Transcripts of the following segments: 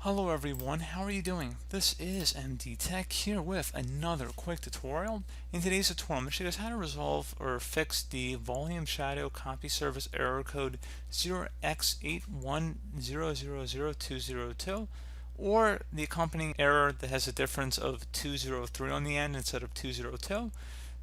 Hello everyone, how are you doing? This is MD Tech here with another quick tutorial. In today's tutorial, I'm going to show you guys how to resolve or fix the volume shadow copy service error code 0x81000202 or the accompanying error that has a difference of 203 on the end instead of 202.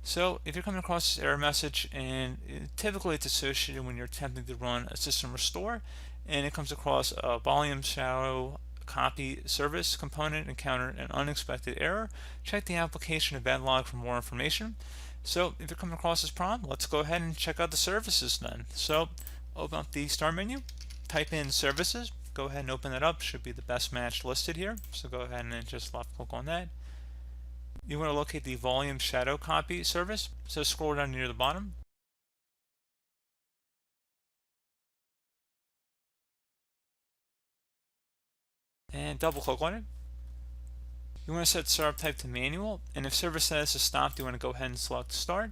So if you're coming across this error message, and typically it's associated when you're attempting to run a system restore and it comes across a volume shadow copy service component encountered an unexpected error, check the application event log for more information. So if you're coming across this problem, let's go ahead and check out the services then. So open up the start menu, type in services, go ahead and open that up. Should be the best match listed here. So go ahead and just left click on that. You want to locate the volume shadow copy service. So scroll down near the bottom. And double click on it. You want to set startup type to manual, and if service status is stopped, you want to go ahead and select start.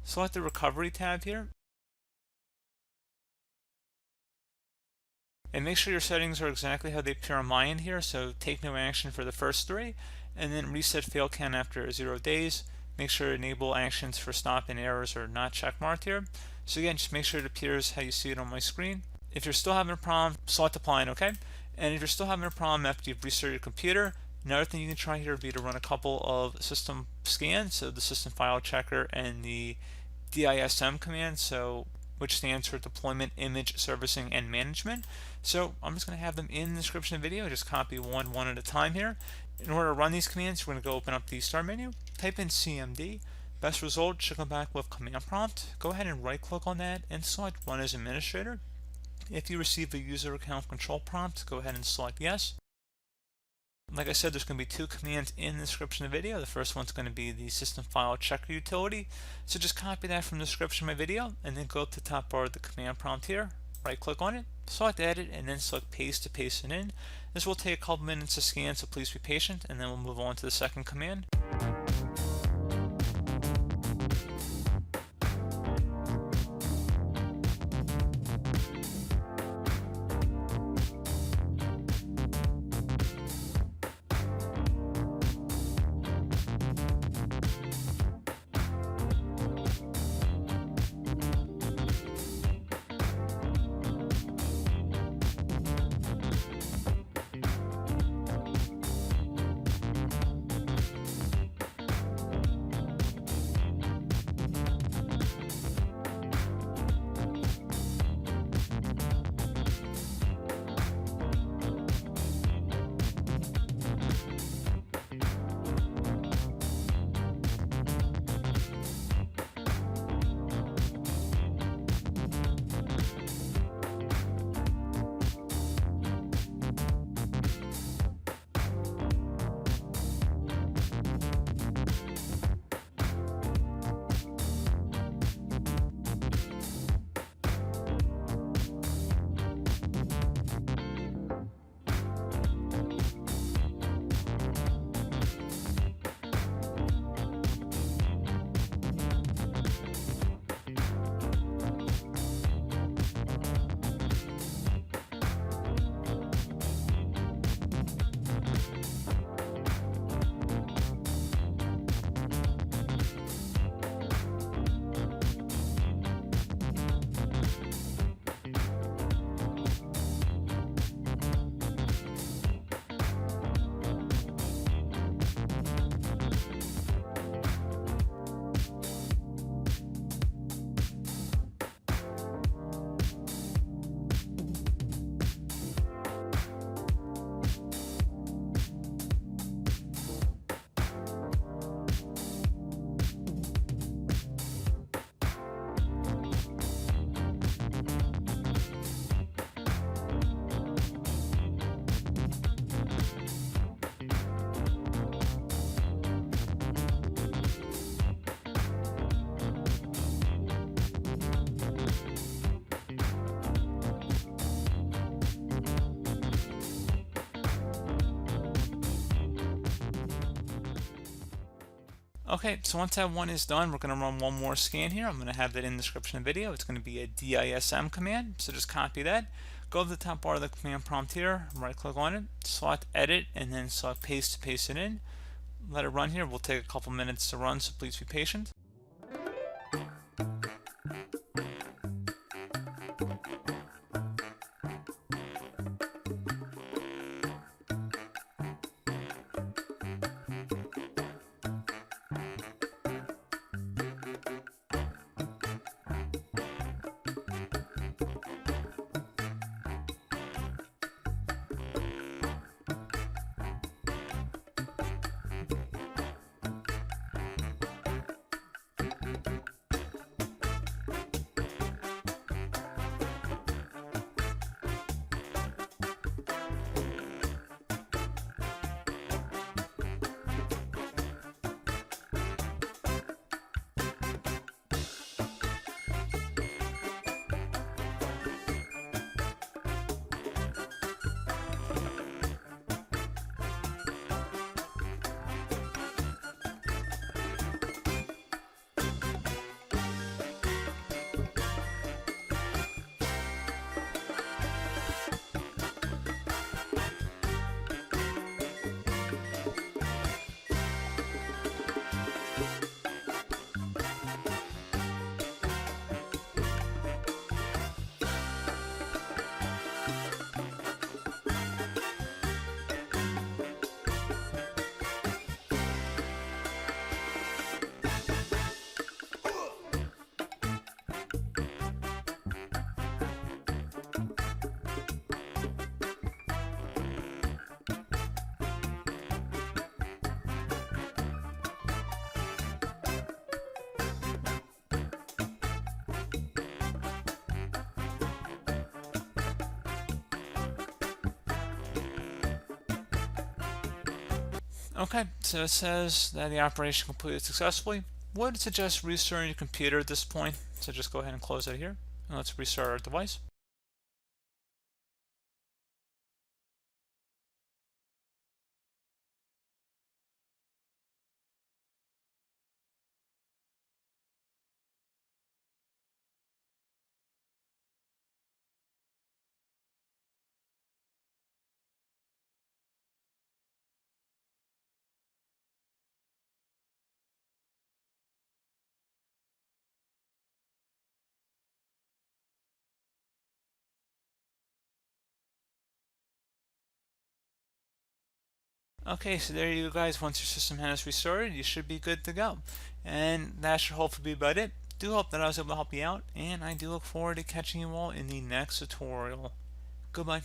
Select the recovery tab here. And make sure your settings are exactly how they appear on my end here, so take no action for the first three, and then reset fail count after 0 days. Make sure enable actions for stop and errors are not checkmarked here. So again, just make sure it appears how you see it on my screen. If you're still having a problem, select apply and OK. And if you're still having a problem after you've restarted your computer, another thing you can try here would be to run a couple of system scans, so the system file checker and the DISM command, which stands for deployment, image, servicing, and management. So I'm just going to have them in the description of the video. Just copy one at a time here. In order to run these commands, we're going to go open up the start menu, type in CMD. Best result should come back with command prompt. Go ahead and right click on that and select run as administrator. If you receive a user account control prompt, go ahead and select yes. Like I said, there's going to be two commands in the description of the video. The first one's going to be the system file checker utility. So just copy that from the description of my video and then go up to the top bar of the command prompt here, right click on it, select edit, and then select paste to paste it in. This will take a couple minutes to scan, so please be patient, and then we'll move on to the second command. Okay, so once that one is done, we're going to run one more scan here. I'm going to have that in the description of the video. It's going to be a DISM command, so just copy that. Go to the top bar of the command prompt here, right click on it, select edit, and then select paste to paste it in. Let it run here. We'll take a couple minutes to run, so please be patient. Okay, so it says that the operation completed successfully. Would suggest restarting your computer at this point, so just go ahead and close it here, and let's restart our device. Okay, so there you go, guys. Once your system has restarted, you should be good to go. And that should hopefully be about it. Do hope that I was able to help you out, and I do look forward to catching you all in the next tutorial. Goodbye.